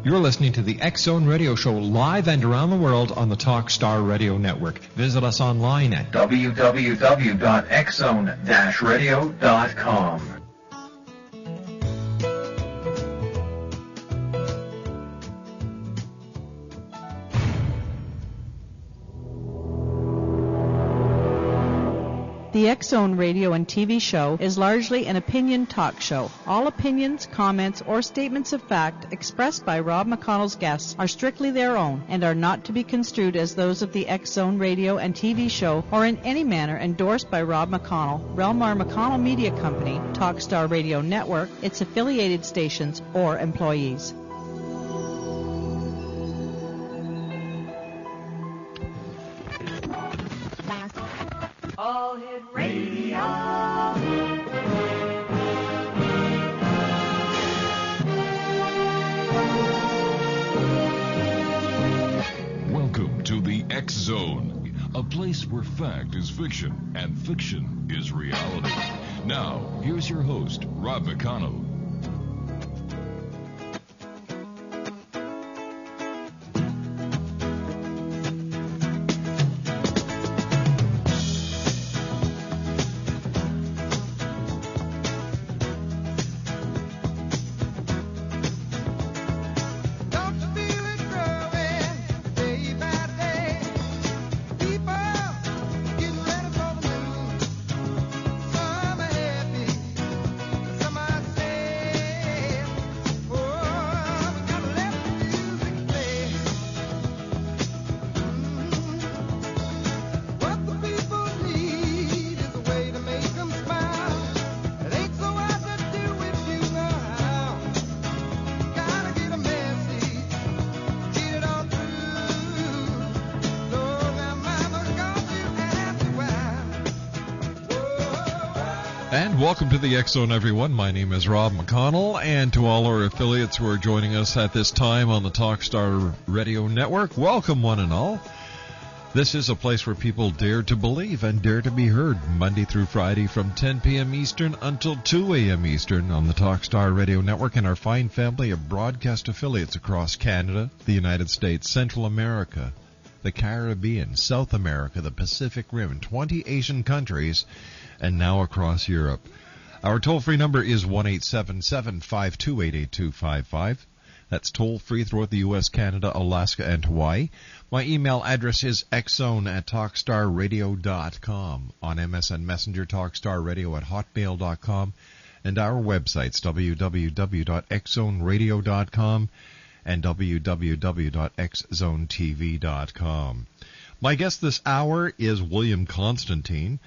You're listening to the X-Zone Radio Show live and around the world on the Talkstar Radio Network. Visit us online at www.xzone-radio.com. The X-Zone radio and TV show is largely an opinion talk show. All opinions, comments, or statements of fact expressed by Rob McConnell's guests are strictly their own and are not to be construed as those of the X-Zone radio and TV show or in any manner endorsed by Rob McConnell, Relmar McConnell Media Company, Talkstar Radio Network, its affiliated stations, or employees. All Hit Radio. Welcome to the X-Zone, a place where fact is fiction and fiction is reality. Now, here's your host, Rob McConnell. Welcome to the X-Zone, everyone. My name is Rob McConnell, and to all our affiliates who are joining us at this time on the Talkstar Radio Network, welcome one and all. This is a place where people dare to believe and dare to be heard, Monday through Friday from 10 p.m. Eastern until 2 a.m. Eastern on the Talkstar Radio Network and our fine family of broadcast affiliates across Canada, the United States, Central America, the Caribbean, South America, the Pacific Rim, 20 Asian countries, and now across Europe. Our toll-free number is 1-877-528-8255. That's toll-free throughout the U.S., Canada, Alaska, and Hawaii. My email address is xzone@talkstarradio.com. On MSN Messenger, talkstarradio@hotmail.com. And our websites, www.xzoneradio.com and www.xzonetv.com. My guest this hour is William Constantine.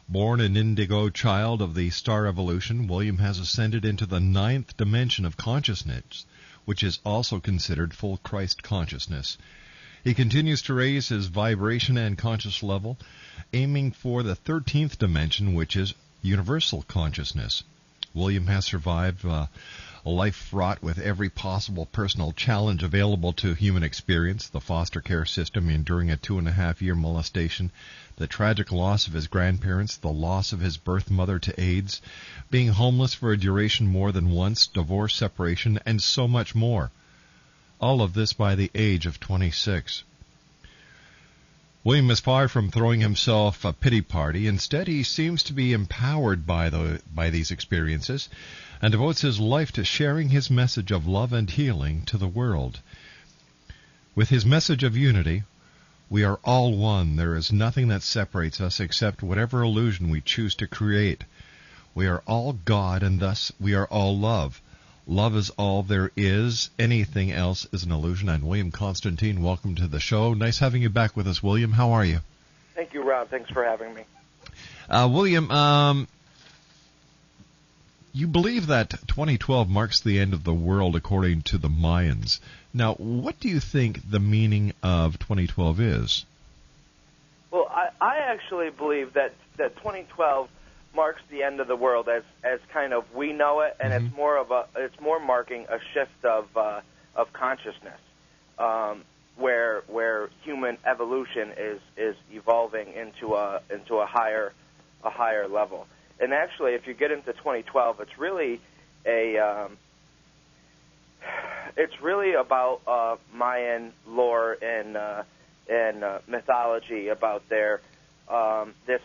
Born an Indigo Child of the star evolution, William has ascended into the 9th dimension of consciousness, which is also considered full Christ consciousness. He continues to raise his vibration and conscious level, aiming for the 13th dimension, which is universal consciousness. William has survived a life fraught with every possible personal challenge available to human experience, the foster care system, enduring a 2.5-year molestation, the tragic loss of his grandparents, the loss of his birth mother to AIDS, being homeless for a duration more than once, divorce, separation, and so much more. All of this by the age of 26. William is far from throwing himself a pity party. Instead, he seems to be empowered by these experiences and devotes his life to sharing his message of love and healing to the world. With his message of unity, we are all one. There is nothing that separates us except whatever illusion we choose to create. We are all God, and thus we are all love. Love is all there is. Anything else is an illusion. And William Constantine, welcome to the show. Nice having you back with us, William. How are you? Thank you, Rob. Thanks for having me. William, you believe that 2012 marks the end of the world according to the Mayans. Now, what do you think the meaning of 2012 is? Well, I actually believe that 2012 marks the end of the world as kind of we know it, and it's more marking a shift of consciousness, where human evolution is evolving into a higher level. And actually, if you get into 2012, it's really it's really about Mayan lore and mythology about their this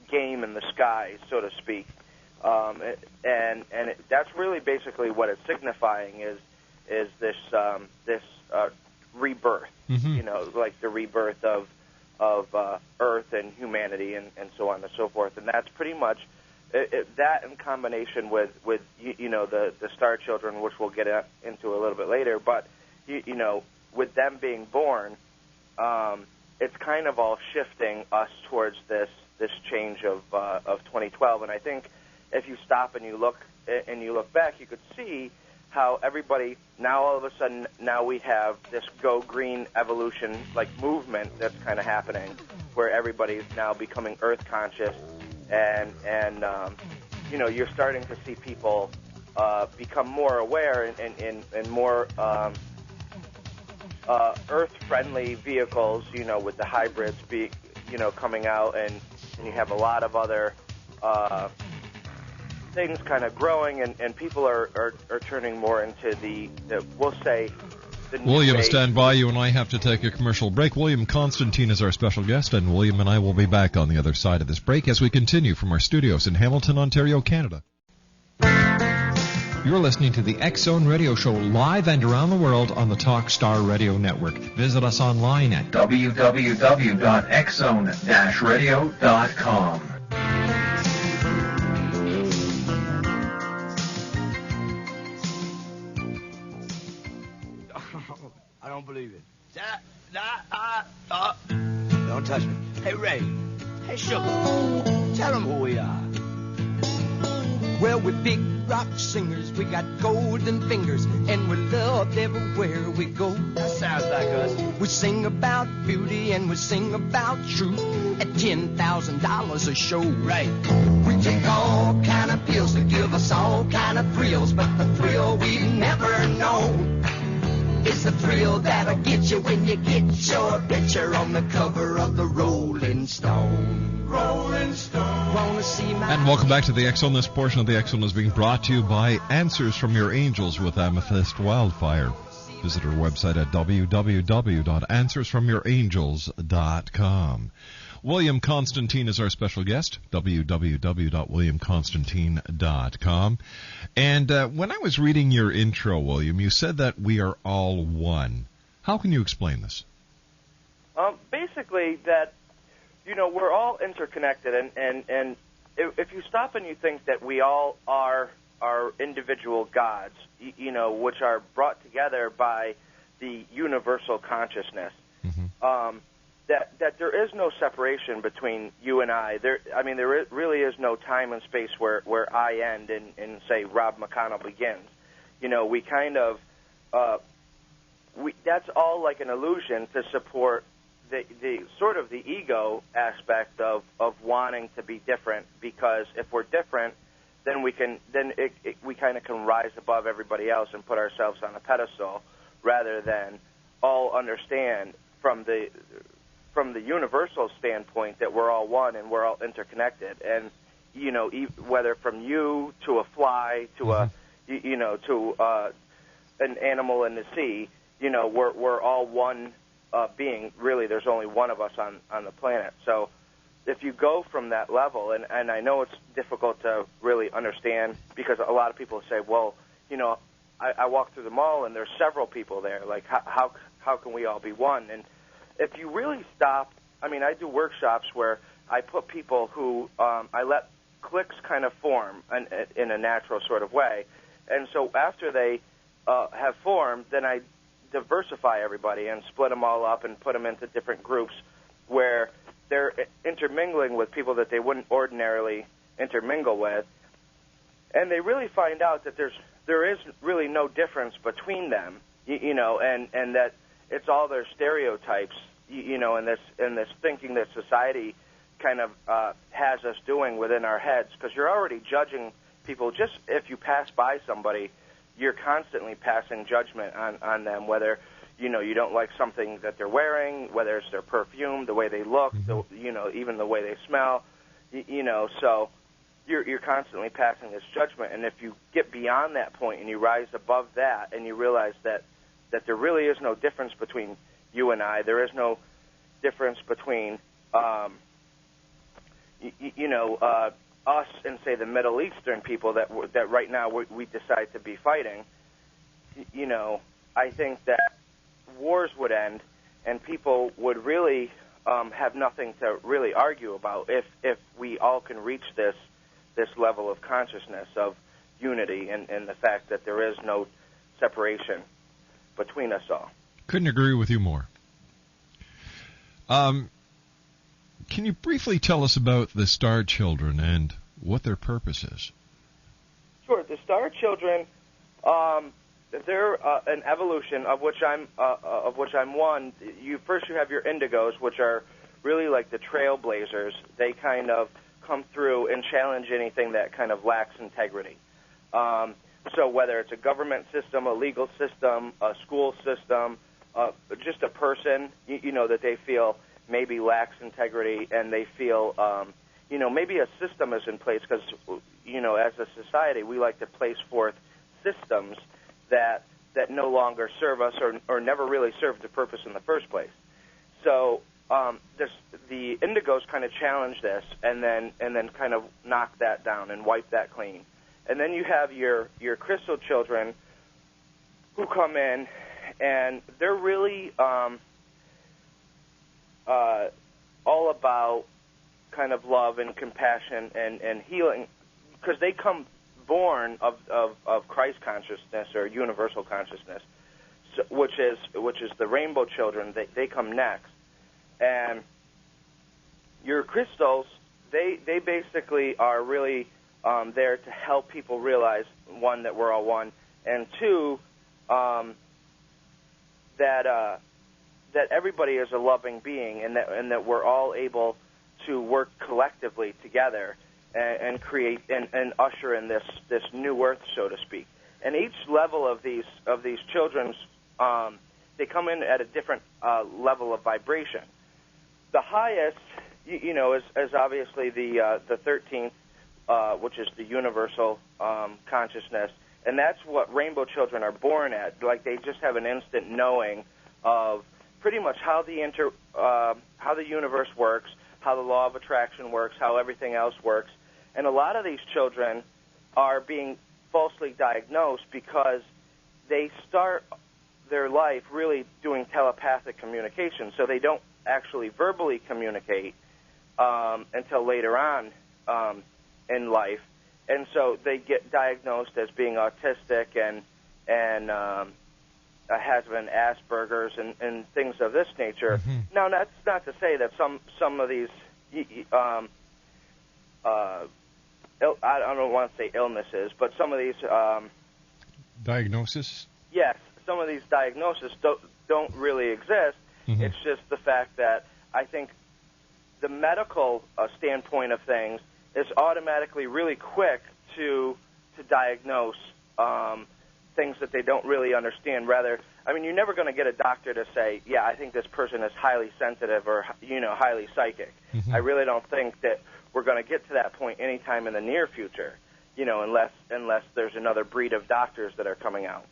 game in the sky, so to speak, that's really basically what it's signifying is this rebirth, like the rebirth of Earth and humanity and so on and so forth, and that's pretty much that in combination with the Star Children, which we'll get into a little bit later, but with them being born, it's kind of all shifting us towards this change of 2012, and I think if you stop and you look back, you could see how everybody now all of a sudden now we have this go green evolution like movement that's kind of happening, where everybody's now becoming Earth conscious, and you're starting to see people become more aware and more Earth-friendly vehicles, with the hybrids coming out, and you have a lot of other things kind of growing, and people are turning more into the we'll say, the new William, age. stand by. You and I have to take a commercial break. William Constantine is our special guest, and William and I will be back on the other side of this break as we continue from our studios in Hamilton, Ontario, Canada. You're listening to the X-Zone Radio Show live and around the world on the Talk Star Radio Network. Visit us online at www.xzone-radio.com. I don't believe it. Don't touch me. Hey, Ray. Hey, Sugar. Tell them who we are. Well, we're big rock singers. We got golden fingers, and we're loved everywhere we go. That sounds like us. We sing about beauty, and we sing about truth at $10,000 a show. Right. We take all kind of pills to give us all kind of thrills, but the thrill we've never known is the thrill that'll get you when you get your picture on the cover of the Rolling Stone. Rolling Stone. Wanna see my... And welcome back to the X-Zone. This portion of the X-Zone is being brought to you by Answers from Your Angels with Amethyst Wildfire. Visit our website at www.answersfromyourangels.com. William Constantine is our special guest, www.williamconstantine.com. And when I was reading your intro, William, you said that we are all one. How can you explain this? Basically that, we're all interconnected, and if you stop and you think that we all are our individual gods, which are brought together by the universal consciousness, that there is no separation between you and I. There really is no time and space where I end and say Rob McConnell begins. We kind of that's all like an illusion to support the sort of the ego aspect of wanting to be different, because if we're different, then we kind of can rise above everybody else and put ourselves on a pedestal, rather than all understand from the universal standpoint that we're all one and we're all interconnected. And whether from you to a fly to a to an animal in the sea, we're all one being. Really, there's only one of us on the planet. So if you go from that level, and I know it's difficult to really understand, because a lot of people say, well, I walk through the mall and there's several people there. Like, how can we all be one? And if you really stop, I do workshops where I put people who I let cliques kind of form in a natural sort of way. And so after they have formed, then I diversify everybody and split them all up and put them into different groups where they're intermingling with people that they wouldn't ordinarily intermingle with. And they really find out that there is really no difference between them, and that it's all their stereotypes, and this thinking that society kind of has us doing within our heads, because you're already judging people. Just if you pass by somebody, you're constantly passing judgment on them, whether you don't like something that they're wearing, whether it's their perfume, the way they look, even the way they smell, so you're constantly passing this judgment. And if you get beyond that point and you rise above that and you realize that there really is no difference between you and I, there is no difference between us and, say, the Middle Eastern people that right now we decide to be fighting, I think that wars would end and people would really have nothing to really argue about if we all can reach this level of consciousness of unity and the fact that there is no separation between us all. Couldn't agree with you more. Can you briefly tell us about the Star Children and what their purpose is? Sure. The Star Children, they're an evolution of which I'm one. You have your Indigos, which are really like the trailblazers. They kind of come through and challenge anything that kind of lacks integrity. So whether it's a government system, a legal system, a school system, just a person, that they feel maybe lacks integrity, and they feel, maybe a system is in place because, as a society, we like to place forth systems that no longer serve us or never really served the purpose in the first place. So the Indigos kind of challenge this and then kind of knock that down and wipe that clean. And then you have your Crystal Children who come in, and they're really all about kind of love and compassion and healing, because they come born of Christ consciousness or universal consciousness, which is the Rainbow Children. They come next, and your crystals, they basically are really there to help people realize, one, that we're all one, and two, that everybody is a loving being, and that we're all able to work collectively together and create and usher in this new earth, so to speak. And each level of these children's, they come in at a different level of vibration. The highest, is obviously the 13th, which is the universal consciousness, and that's what Rainbow Children are born at. Like, they just have an instant knowing of pretty much how the universe works, how the law of attraction works, how everything else works. And a lot of these children are being falsely diagnosed because they start their life really doing telepathic communication, so they don't actually verbally communicate until later on in life. And so they get diagnosed as being autistic and has been Asperger's and things of this nature. Mm-hmm. Now, that's not to say that some of these, I don't want to say illnesses, but some of these diagnosis. Yes, some of these diagnoses don't really exist. Mm-hmm. It's just the fact that I think the medical standpoint of things is automatically really quick to diagnose things that they don't really understand. Rather, I mean, you're never going to get a doctor to say, yeah, I think this person is highly sensitive or, highly psychic. Mm-hmm. I really don't think that we're going to get to that point anytime in the near future, unless there's another breed of doctors that are coming out.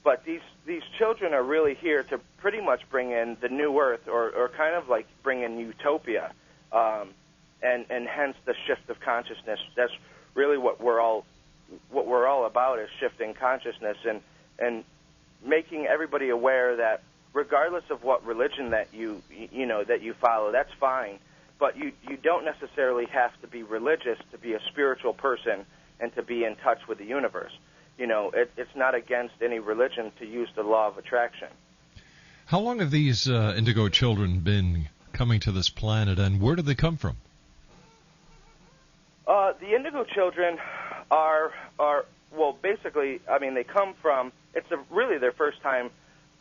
But these children are really here to pretty much bring in the new earth or kind of like bring in utopia, and hence the shift of consciousness. That's really what we're all about, is shifting consciousness and making everybody aware that regardless of what religion that you follow, that's fine. But you don't necessarily have to be religious to be a spiritual person and to be in touch with the universe. It's not against any religion to use the law of attraction. How long have these Indigo Children been coming to this planet, and where do they come from? The Indigo Children are basically, I mean, they come from, it's really their first time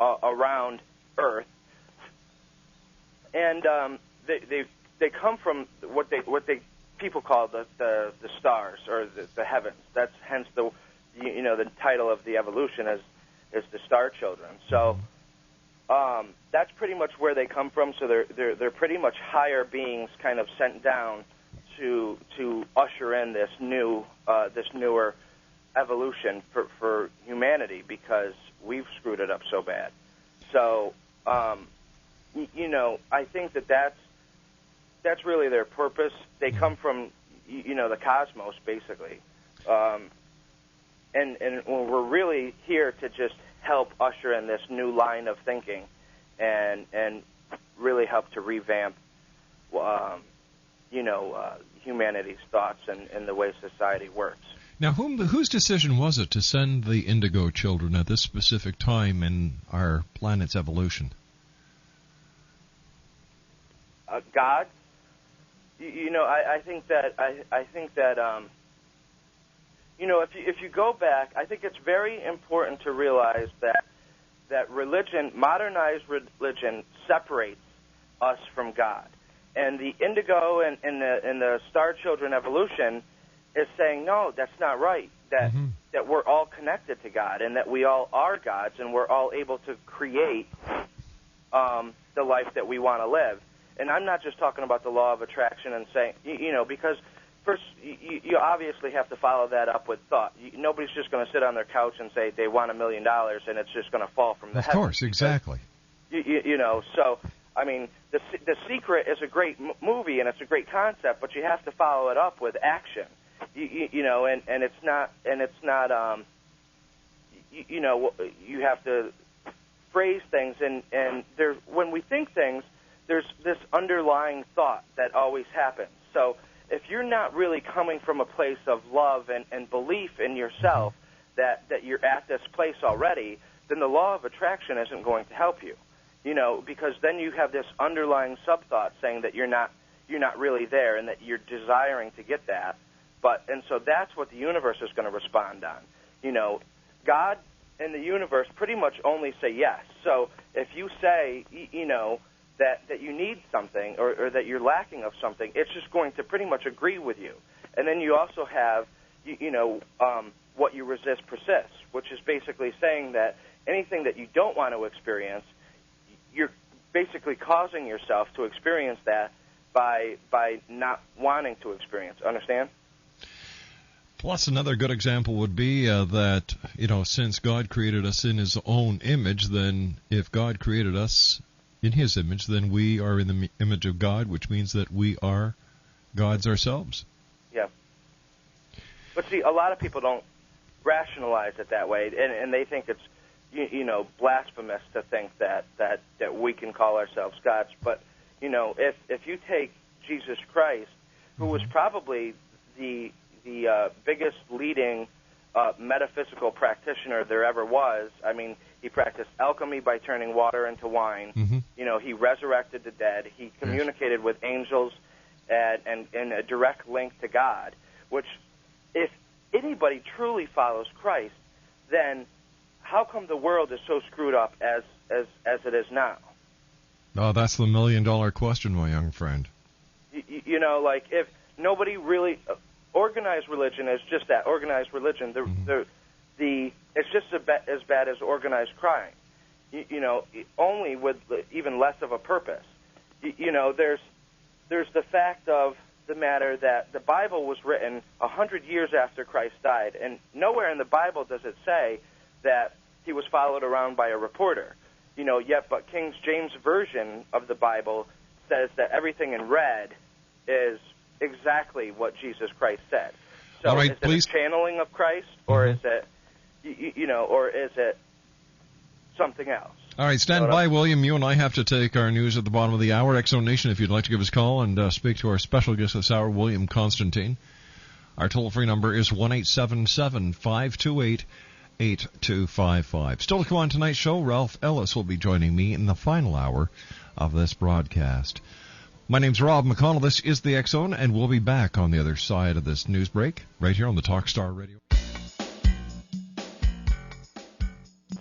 around Earth, and they come from what people call the stars or the heavens. That's hence the title of the evolution is the Star Children. So that's pretty much where they come from. So they're pretty much higher beings, kind of sent down to usher in this newer evolution for humanity, because we've screwed it up so bad. So, I think that's really their purpose. They come from, the cosmos, basically. And we're really here to just help usher in this new line of thinking and really help to revamp, humanity's thoughts and the way society works. Now, whose decision was it to send the Indigo Children at this specific time in our planet's evolution? God. I think that if you go back, I think it's very important to realize that religion, modernized religion, separates us from God, and the Indigo and the Star Children evolution is saying, no, that's not right. That we're all connected to God, and that we all are gods, and we're all able to create the life that we want to live. And I'm not just talking about the law of attraction and saying, because first you obviously have to follow that up with thought. Nobody's just going to sit on their couch and say they want $1 million and it's just going to fall from the heavens. Of course, exactly. So I mean, The Secret is a great movie and it's a great concept, but you have to follow it up with action. And it's not. You have to phrase things, and there, when we think things, there's this underlying thought that always happens. So if you're not really coming from a place of love and belief in yourself that you're at this place already, then the law of attraction isn't going to help you. Because then you have this underlying sub-thought saying that you're not really there and that you're desiring to get that. And so that's what the universe is going to respond on. God and the universe pretty much only say yes. So if you say, that you need something or that you're lacking of something, it's just going to pretty much agree with you. And then you also have, what you resist persists, which is basically saying that anything that you don't want to experience, you're basically causing yourself to experience that by not wanting to experience. Understand? Plus, another good example would be that, since God created us in His own image, then if God created us in His image, then we are in the image of God, which means that we are gods ourselves. Yeah. But see, a lot of people don't rationalize it that way, and they think it's, blasphemous to think that we can call ourselves gods. But, if you take Jesus Christ, who was probably the biggest leading metaphysical practitioner there ever was. I mean, he practiced alchemy by turning water into wine. Mm-hmm. He resurrected the dead. He communicated with angels and in a direct link to God, which if anybody truly follows Christ, then how come the world is so screwed up as it is now? Oh, that's the $1 million question, my young friend. Like if nobody really... organized religion is just that, organized religion. It's just as bad as organized crime. Only with even less of a purpose. There's the fact of the matter that the Bible was written 100 years after Christ died, and nowhere in the Bible does it say that he was followed around by a reporter. But King James Version of the Bible says that everything in red is exactly what Jesus Christ said. So all right, is please. it a channeling of Christ, or is it, or is it something else? All right, stand by, William. You and I have to take our news at the bottom of the hour. X-Zone Nation, if you'd like to give us a call and speak to our special guest this hour, William Constantine. Our toll-free number is 1-877-528-8255. Still to come on tonight's show, Ralph Ellis will be joining me in the final hour of this broadcast. My name's Rob McConnell. This is the X-Zone, and we'll be back on the other side of this news break right here on the Talkstar Radio.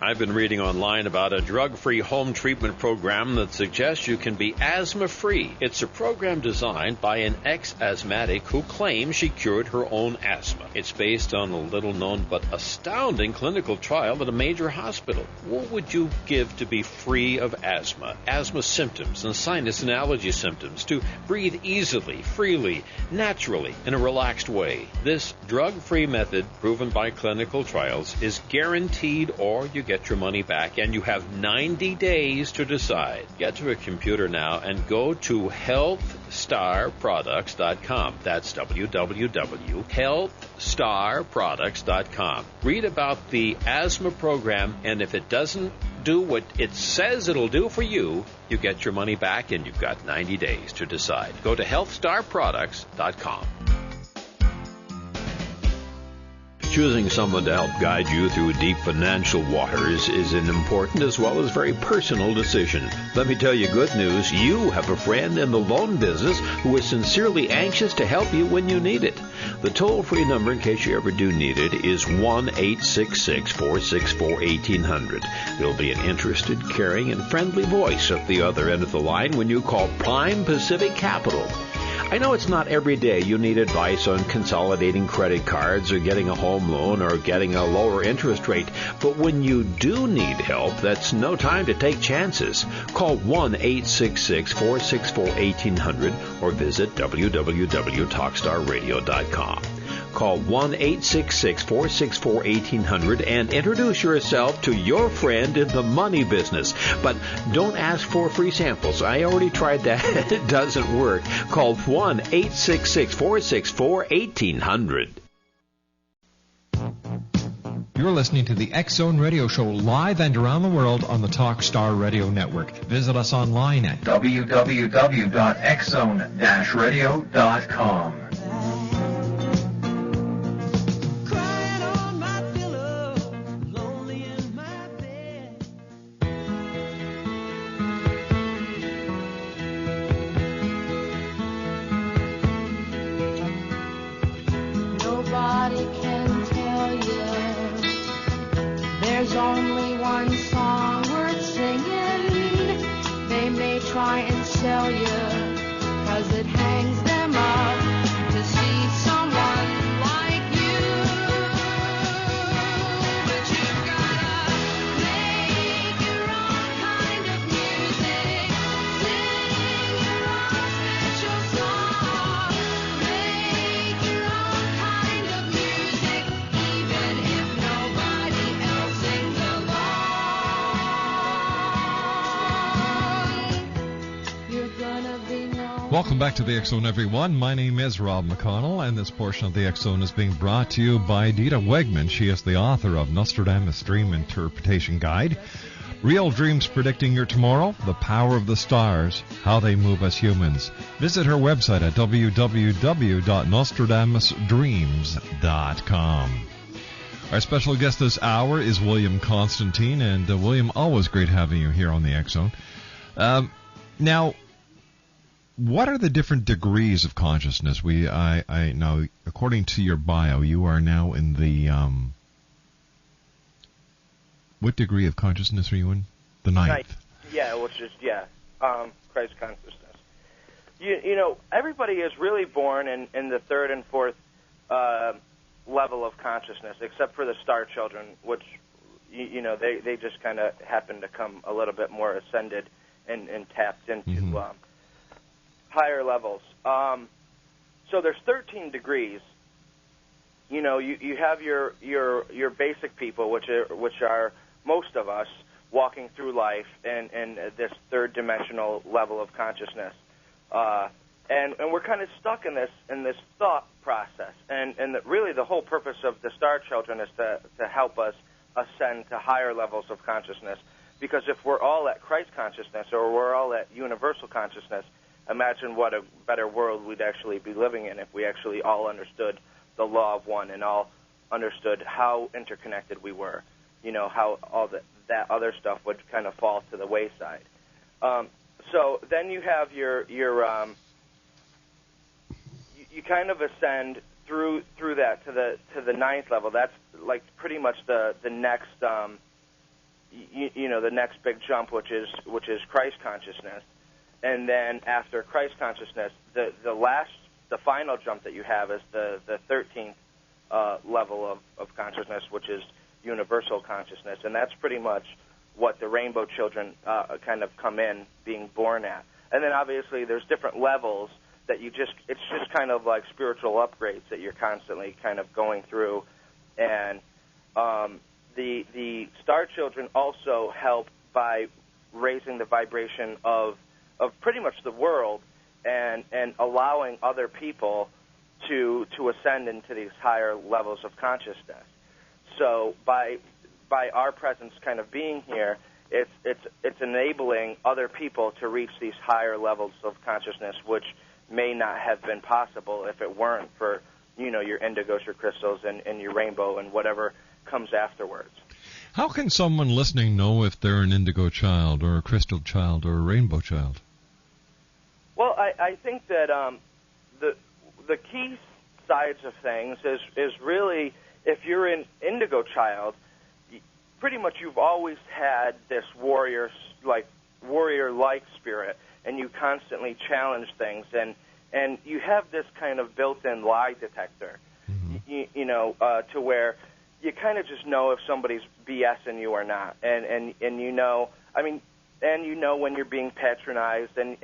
I've been reading online about a drug-free home treatment program that suggests you can be asthma-free. It's a program designed by an ex-asthmatic who claims she cured her own asthma. It's based on a little-known but astounding clinical trial at a major hospital. What would you give to be free of asthma, asthma symptoms, and sinus and allergy symptoms, to breathe easily, freely, naturally, in a relaxed way? This drug-free method, proven by clinical trials, is guaranteed, or you get your money back, and you have 90 days to decide. Get to a computer now and go to healthstarproducts.com. That's www.healthstarproducts.com. Read about the asthma program, and if it doesn't do what it says it'll do for you, you get your money back, and you've got 90 days to decide. Go to healthstarproducts.com. Choosing someone to help guide you through deep financial waters is an important as well as very personal decision. Let me tell you good news. You have a friend in the loan business who is sincerely anxious to help you when you need it. The toll-free number, in case you ever do need it, is 1-866-464-1800. There'll be an interested, caring, and friendly voice at the other end of the line when you call Prime Pacific Capital. I know it's not every day you need advice on consolidating credit cards or getting a home loan or getting a lower interest rate, but when you do need help, that's no time to take chances. Call 1-866-464-1800 or visit www.talkstarradio.com. Call 1-866-464-1800 and introduce yourself to your friend in the money business. But don't ask for free samples. I already tried that. It doesn't work. Call 1-866-464-1800. You're listening to the X-Zone Radio Show live and around the world on the Talkstar Radio Network. Visit us online at www.xzone-radio.com. There's only one song worth singing. They may try and sell you, 'cause it hangs them up to see someone like you. But you've gotta make your own kind of music, sing your own special song, make your own kind of music, even if nobody else sings along. You're gonna be known. Welcome back to the X-Zone, everyone. My name is Rob McConnell, and this portion of the X-Zone is being brought to you by Dita Wegman. She is the author of Nostradamus Dream Interpretation Guide, Real Dreams Predicting Your Tomorrow, The Power of the Stars, How They Move Us Humans. Visit her website at www.nostradamusdreams.com. Our special guest this hour is William Constantine, and William, always great having you here on the X-Zone. Now, what are the different degrees of consciousness? I now, according to your bio, you are now in the what degree of consciousness are you in? The ninth. Yeah, which is Christ consciousness. You know, everybody is really born in the third and fourth level of consciousness, except for the star children, which they just kind of happen to come a little bit more ascended and tapped into higher levels. So there's 13 degrees. You know, you have your basic people, which are most of us walking through life in this third dimensional level of consciousness, and we're kind of stuck in this thought process. And really the whole purpose of the star children is to help us ascend to higher levels of consciousness. Because if we're all at Christ consciousness, or we're all at universal consciousness, imagine what a better world we'd actually be living in if we actually all understood the law of one and all understood how interconnected we were. You know, how all that other stuff would kind of fall to the wayside. So then you have your you kind of ascend through that to the ninth level. That's like pretty much the next the next big jump, which is Christ consciousness, and then after Christ consciousness, the final jump that you have is the 13th level of consciousness, which is universal consciousness, and that's pretty much what the rainbow children kind of come in being born at. And then obviously there's different levels that it's just kind of like spiritual upgrades that you're constantly kind of going through. And the star children also help by raising the vibration of pretty much the world and allowing other people to ascend into these higher levels of consciousness. So by our presence kind of being here, it's enabling other people to reach these higher levels of consciousness, which may not have been possible if it weren't for your indigos, your crystals, and your rainbow, and whatever comes afterwards. How can someone listening know if they're an indigo child or a crystal child or a rainbow child? Well, I think that the key sides of things is really, if you're an indigo child, pretty much you've always had this warrior-like spirit, and you constantly challenge things, and you have this kind of built-in lie detector, to where you kind of just know if somebody's BSing you or not, and when you're being patronized, and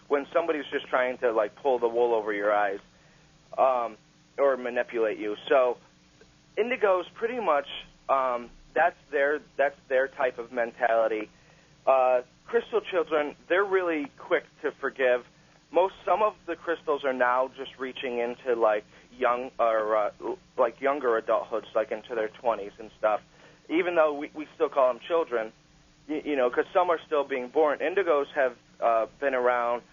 when somebody's just trying to like pull the wool over your eyes, or manipulate you. So indigos pretty much that's their type of mentality. Crystal children, they're really quick to forgive. Some of the crystals are now just reaching into like younger adulthoods, like into their 20s and stuff. Even though we still call them children, because some are still being born. Indigos have been around.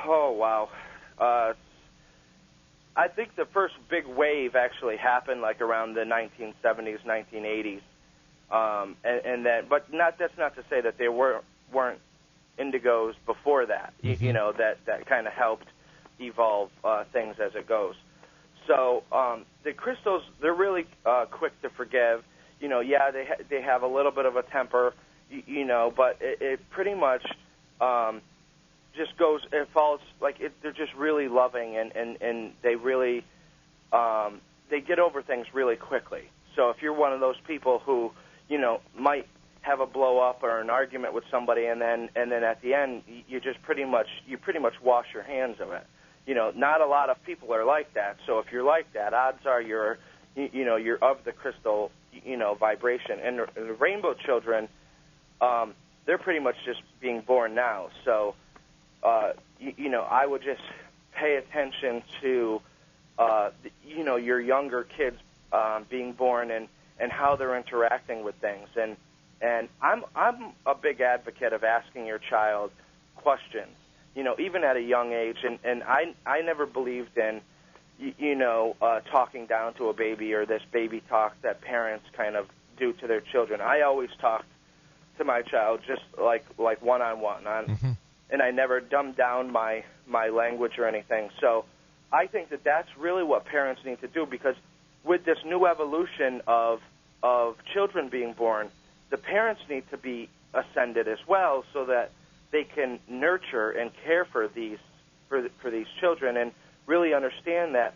Oh wow. I think the first big wave actually happened like around the 1970s, 1980s, and then. But that's not to say that there weren't indigos before that. Mm-hmm. That kind of helped evolve things as it goes. So the crystals, they're really quick to forgive. They have a little bit of a temper, but it pretty much just goes. It falls like they're just really loving, and they really they get over things really quickly. So if you're one of those people who might have a blow up or an argument with somebody, and then at the end you pretty much wash your hands of it. Not a lot of people are like that. So if you're like that, odds are you're of the crystal vibration. And the rainbow children, they're pretty much just being born now. So I would just pay attention to your younger kids being born and how they're interacting with things. And I'm a big advocate of asking your child questions, even at a young age. And I never believed in, talking down to a baby or this baby talk that parents kind of do to their children. I always talked to my child just like one-on-one. Mm-hmm. And I never dumbed down my language or anything. So I think that that's really what parents need to do, because with this new evolution of children being born, the parents need to be ascended as well, so that they can nurture and care for these children, and really understand that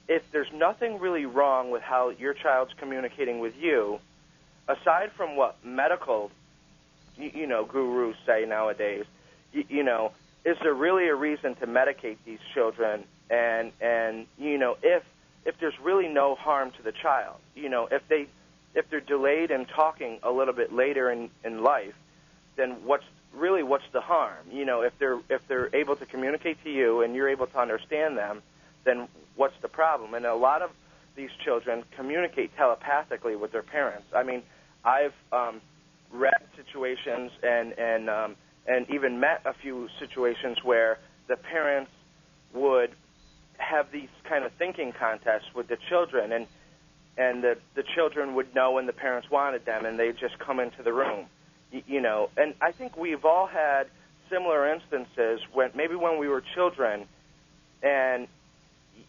if there's nothing really wrong with how your child's communicating with you, aside from what medical gurus say nowadays, is there really a reason to medicate these children? And if there's really no harm to the child, if they're delayed in talking a little bit later in life, then what's the harm? If they're able to communicate to you and you're able to understand them, then what's the problem? And a lot of these children communicate telepathically with their parents. I mean, I've read situations and even met a few situations where the parents would have these kind of thinking contests with the children, and the children would know when the parents wanted them, and they'd just come into the room, And I think we've all had similar instances when we were children, and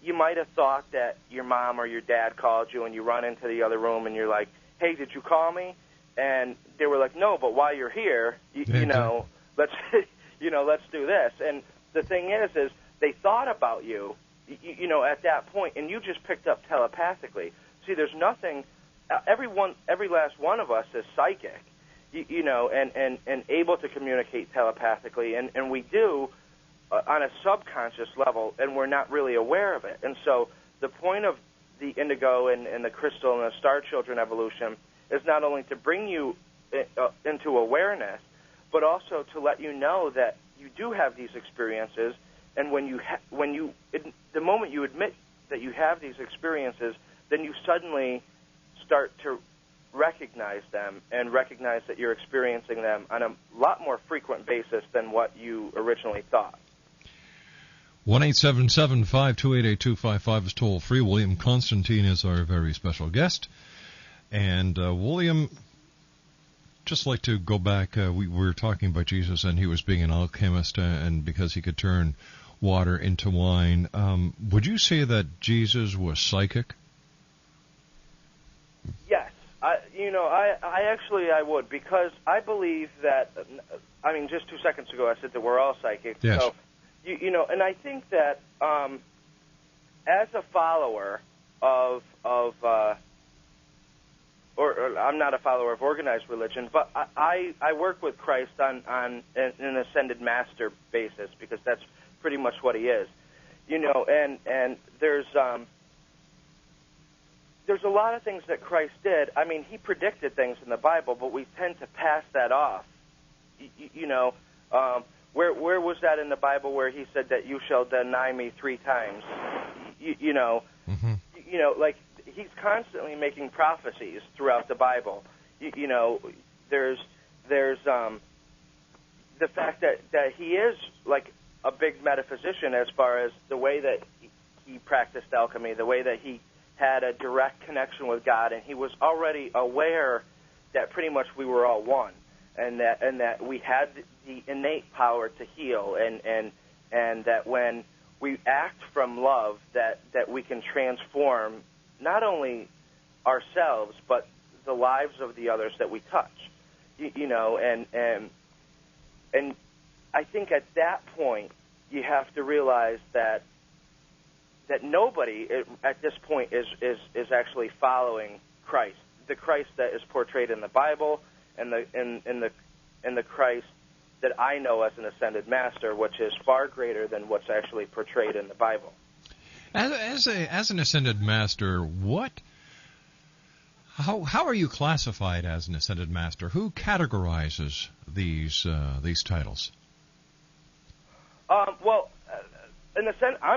you might have thought that your mom or your dad called you, and you run into the other room, and you're like, hey, did you call me? And they were like, no, but while you're here, you know, let's let's do this. And the thing is they thought about you, you know, at that point, and you just picked up telepathically. See, there's nothing. Every last one of us is psychic, you know, and able to communicate telepathically, and we do on a subconscious level, and we're not really aware of it. And so the point of the indigo and the crystal and the star children evolution is not only to bring you into awareness, but also to let you know that you do have these experiences, and the moment you admit that you have these experiences, then you suddenly start to recognize them and recognize that you're experiencing them on a lot more frequent basis than what you originally thought. 1-877-528-8255 is toll free. William Constantine is our very special guest. And William, just like to go back, we were talking about Jesus, and he was being an alchemist, and because he could turn water into wine. Would you say that Jesus was psychic? Yes. I would, because I believe that, I mean, just 2 seconds ago I said that we're all psychic. Yes. So, and I think that as a follower of I'm not a follower of organized religion, but I work with Christ on an ascended master basis, because that's pretty much what he is. You know, and there's a lot of things that Christ did. I mean, he predicted things in the Bible, but we tend to pass that off. Where was that in the Bible where he said that you shall deny me 3 times? Mm-hmm. Like, he's constantly making prophecies throughout the Bible. There's the fact that he is like a big metaphysician as far as the way that he practiced alchemy, the way that he had a direct connection with God, and he was already aware that pretty much we were all one, and that we had the innate power to heal, and that when we act from love, that we can transform not only ourselves but the lives of the others that we touch. And I think at that point you have to realize that nobody at this point is actually following Christ, the Christ that is portrayed in the Bible, and the Christ that I know as an ascended master, which is far greater than what's actually portrayed in the Bible. As an ascended master, how are you classified as an ascended master? Who categorizes these titles? I'm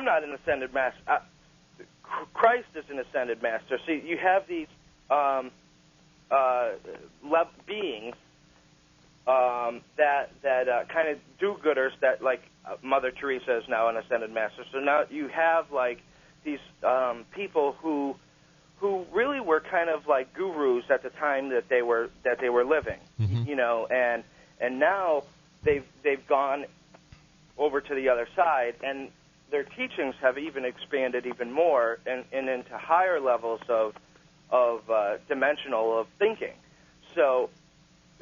not an ascended master. Christ is an ascended master. See, you have these beings that kind of do-gooders that, like, Mother Teresa is now an ascended master. So now you have like these people who really were kind of like gurus at the time that they were living, Mm-hmm. and now they've gone over to the other side, and their teachings have even expanded even more and into higher levels of dimensional of thinking. So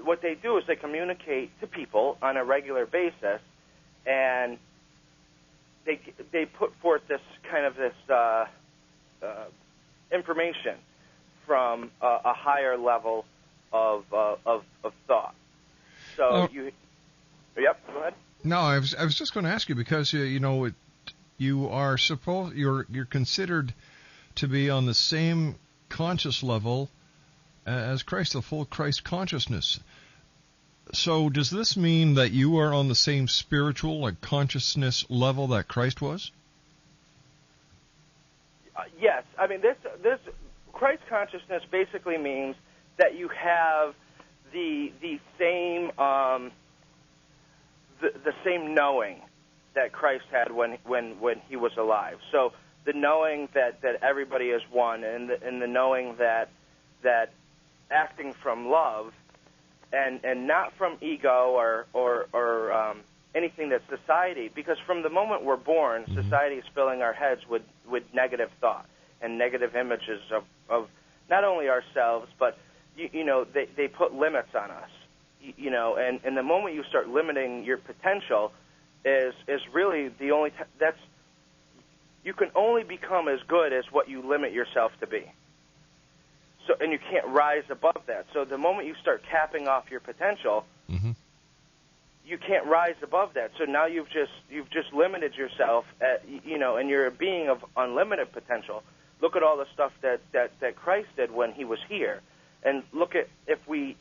what they do is they communicate to people on a regular basis, and they put forth this kind of information from a higher level of thought. So yep, go ahead. No, I was just going to ask you, because you're considered to be on the same conscious level as Christ, the full Christ consciousness. So does this mean that you are on the same spiritual, like, consciousness level that Christ was? Yes. I mean, this Christ consciousness basically means that you have the same the same knowing that Christ had when he was alive. So the knowing that everybody is one, and the knowing that acting from love and not from ego or anything that society, because from the moment we're born, Mm-hmm. society is filling our heads with negative thought and negative images of not only ourselves, but they put limits on us. And the moment you start limiting your potential is really the only you can only become as good as what you limit yourself to be. So, and you can't rise above that. So the moment you start capping off your potential, you can't rise above that. So now you've just limited yourself and you're a being of unlimited potential. Look at all the stuff that Christ did when he was here. And look at if we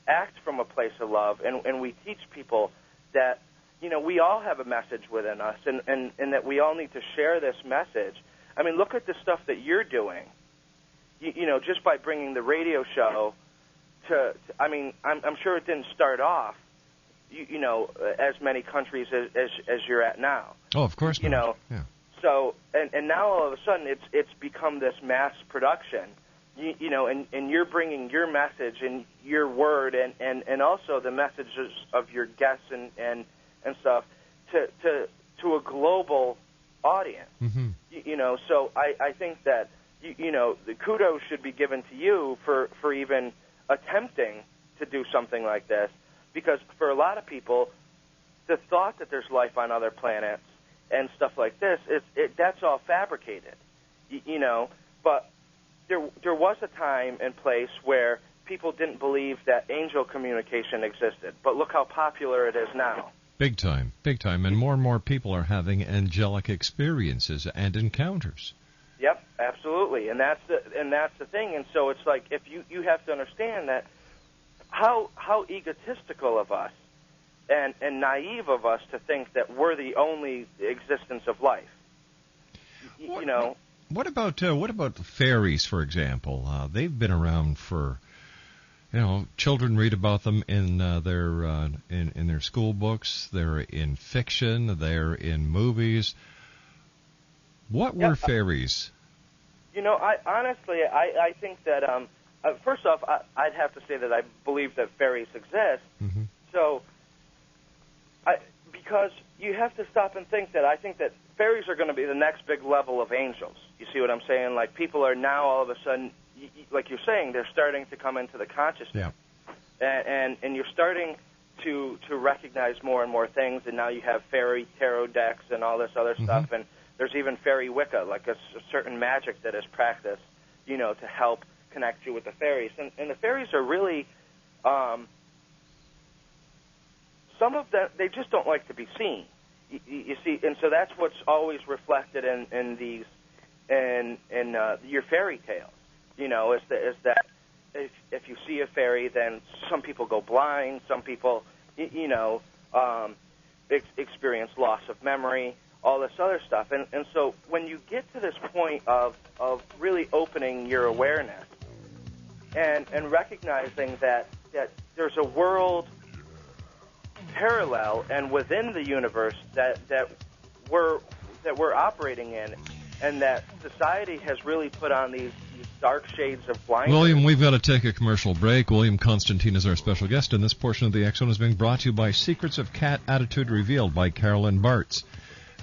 act from a place of love and we teach people that we all have a message within us and that we all need to share this message. I mean, look at the stuff that you're doing, just by bringing the radio show I'm sure it didn't start off, as many countries as you're at now. Oh, of course not. Yeah. So, and now all of a sudden it's become this mass production, and you're bringing your message and your word and also the messages of your guests and stuff to a global audience. So I think that the kudos should be given to you for even attempting to do something like this, because for a lot of people, the thought that there's life on other planets and stuff like this, that's all fabricated, But there was a time and place where people didn't believe that angel communication existed. But look how popular it is now. Big time, and more people are having angelic experiences and encounters. Yep, absolutely, and that's the thing. And so it's like if you have to understand that how egotistical of us and naive of us to think that we're the only existence of life. What about the fairies, for example? They've been around for, children read about them in their school books. They're in fiction. They're in movies. What were fairies? I honestly think that first off, I'd have to say that I believe that fairies exist. So, because you have to stop and think that I think that fairies are going to be the next big level of angels. You see what I'm saying? Like, people are now all of a sudden, like you're saying, they're starting to come into the consciousness. Yeah. And you're starting to recognize more and more things, and now you have fairy tarot decks and all this other stuff, and there's even fairy Wicca, like a certain magic that is practiced, to help connect you with the fairies. And the fairies are really, some of them, they just don't like to be seen. You see, and so that's what's always reflected in these, in your fairy tales. Is that if you see a fairy, then some people go blind, some people, experience loss of memory, all this other stuff. And so when you get to this point of really opening your awareness and recognizing that there's a world parallel and within the universe that we're operating in, and that society has really put on these dark shades of blindness. William, we've got to take a commercial break. William Constantine is our special guest, and this portion of the X Zone is being brought to you by Secrets of Cat Attitude Revealed by Carolyn Bartz.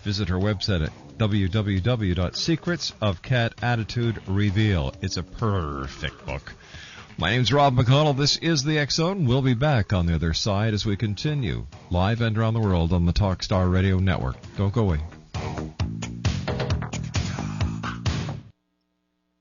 Visit her website at www.secretsofcatattitudereveal. It's a perfect book. My name's Rob McConnell. This is the X Zone. We'll be back on the other side as we continue live and around the world on the Talkstar Radio Network. Don't go away.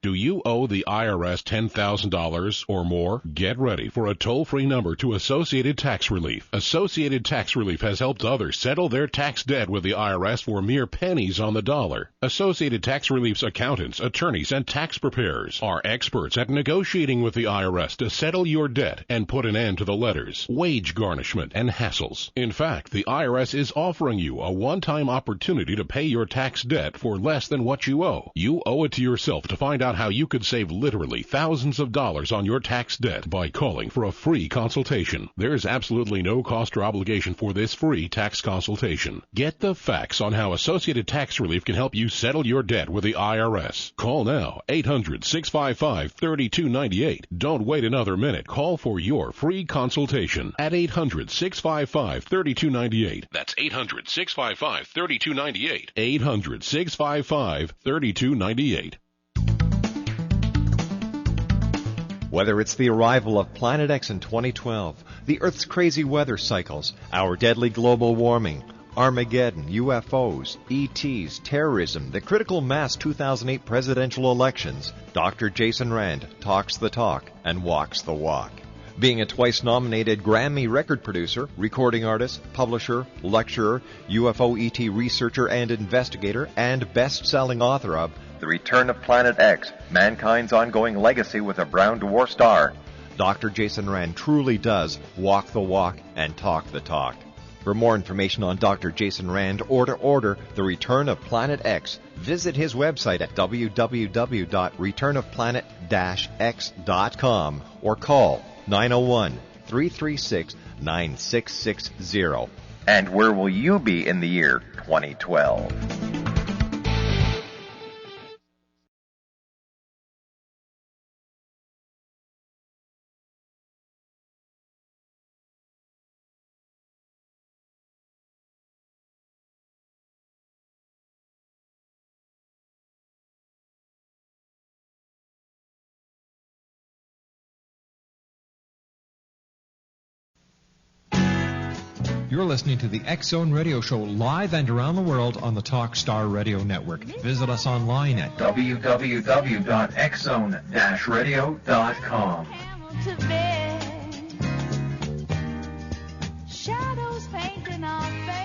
Do you owe the IRS $10,000 or more? Get ready for a toll-free number to Associated Tax Relief. Associated Tax Relief has helped others settle their tax debt with the IRS for mere pennies on the dollar. Associated Tax Relief's accountants, attorneys, and tax preparers are experts at negotiating with the IRS to settle your debt and put an end to the letters, wage garnishment, and hassles. In fact, the IRS is offering you a one-time opportunity to pay your tax debt for less than what you owe. You owe it to yourself to find out how you could save literally thousands of dollars on your tax debt by calling for a free consultation. There's absolutely no cost or obligation for this free tax consultation. Get the facts on how Associated Tax Relief can help you settle your debt with the IRS. Call now, 800-655-3298. Don't wait another minute. Call for your free consultation at 800-655-3298. That's 800-655-3298. 800-655-3298. Whether it's the arrival of Planet X in 2012, the Earth's crazy weather cycles, our deadly global warming, Armageddon, UFOs, ETs, terrorism, the critical mass 2008 presidential elections, Dr. Jason Rand talks the talk and walks the walk. Being a twice-nominated Grammy record producer, recording artist, publisher, lecturer, UFO ET researcher and investigator, and best-selling author of The Return of Planet X, Mankind's Ongoing Legacy with a Brown Dwarf Star, Dr. Jason Rand truly does walk the walk and talk the talk. For more information on Dr. Jason Rand or to order The Return of Planet X, visit his website at www.returnofplanet-x.com or call 901-336-9660. And where will you be in the year 2012? You're listening to the X-Zone Radio Show live and around the world on the Talkstar Radio Network. Visit us online at To www.xzone-radio.com. bed. Shadows painting our faces.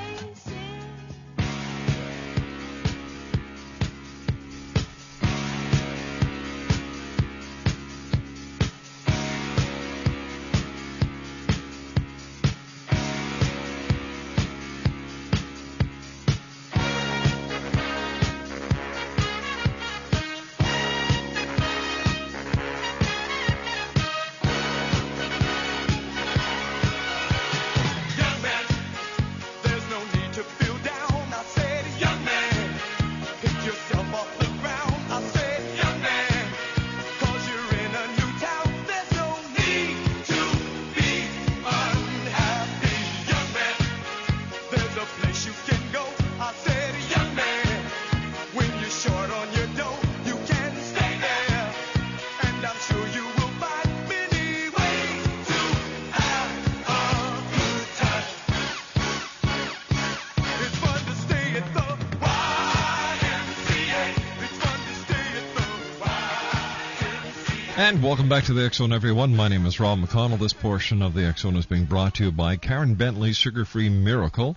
And welcome back to the X-Zone, everyone. My name is Rob McConnell. This portion of the X-Zone is being brought to you by Karen Bentley's Sugar-Free Miracle.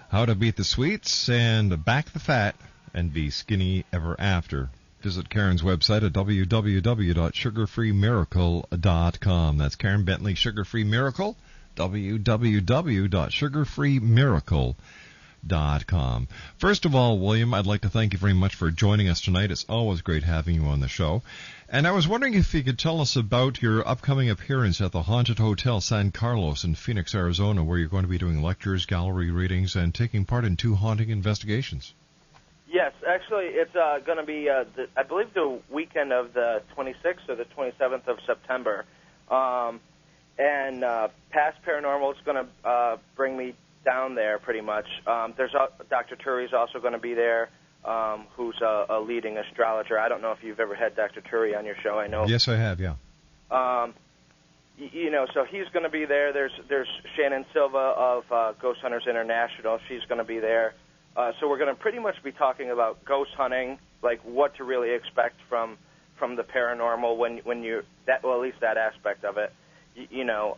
How to beat the sweets and back the fat and be skinny ever after. Visit Karen's website at www.sugarfreemiracle.com. That's Karen Bentley Sugar-Free Miracle, www.sugarfreemiracle.com. First of all, William, I'd like to thank you very much for joining us tonight. It's always great having you on the show. And I was wondering if you could tell us about your upcoming appearance at the Haunted Hotel San Carlos in Phoenix, Arizona, where you're going to be doing lectures, gallery readings, and taking part in 2 haunting investigations. Yes, actually, it's going to be, I believe, the weekend of the 26th or the 27th of September. And Past Paranormal is going to bring me down there pretty much. There's Dr. Turi's also going to be there, who's a leading astrologer. I don't know if you've ever had Dr. Turi on your show. I know. Yes, I have. Yeah. You know, so he's going to be there. There's Shannon Silva of Ghost Hunters International. She's going to be there. So we're going to pretty much be talking about ghost hunting, like what to really expect from the paranormal when you that, well, at least that aspect of it. You know,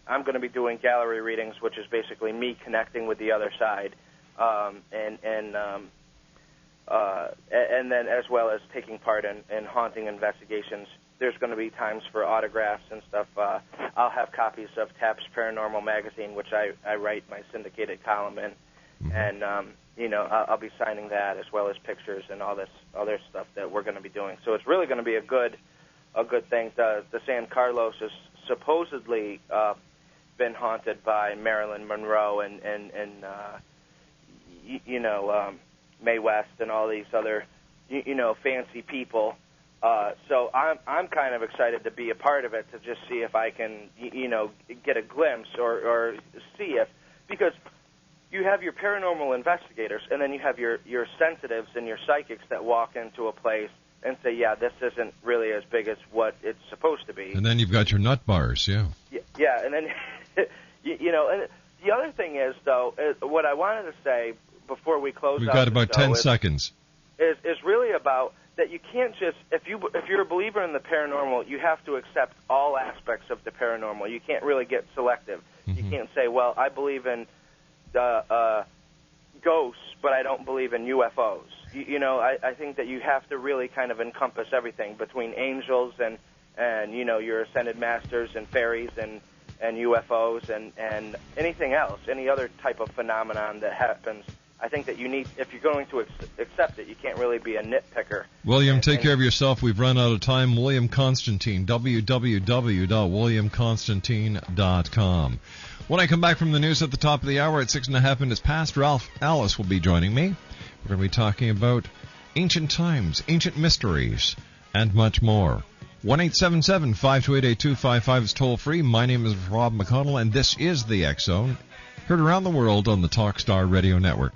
I'm going to be doing gallery readings, which is basically me connecting with the other side, and then as well as taking part in haunting investigations. There's going to be times for autographs and stuff. I'll have copies of TAP's Paranormal Magazine, which I write my syndicated column in, and you know, I'll be signing that as well as pictures and all this other stuff that we're going to be doing. So it's really going to be a good thing. The San Carlos is supposedly been haunted by Marilyn Monroe and you know, Mae West and all these other, you know, fancy people. So I'm kind of excited to be a part of it, to just see if I can, you know, get a glimpse or see if, because you have your paranormal investigators and then you have your sensitives and your psychics that walk into a place and say, yeah, this isn't really as big as what it's supposed to be. And then you've got your nut bars, yeah. Yeah, and then, you know, and the other thing is, though, what I wanted to say before we close We've out got the about show 10 seconds. is really about that you can't just, if you're a believer in the paranormal, you have to accept all aspects of the paranormal. You can't really get selective. You can't say, well, I believe in ghosts, but I don't believe in UFOs. You know, I think that you have to really kind of encompass everything between angels and you know, your ascended masters and fairies and UFOs and anything else, any other type of phenomenon that happens. I think that you need, if you're going to accept it, you can't really be a nitpicker. William, take care of yourself. We've run out of time. William Constantine, www.williamconstantine.com. When I come back from the news at the top of the hour at 6.5 minutes past, Ralph Alice will be joining me. We're going to be talking about ancient times, ancient mysteries, and much more. 1-877-528-8255 is toll-free. My name is Rob McConnell, and this is the X Zone, heard around the world on the Talkstar Radio Network.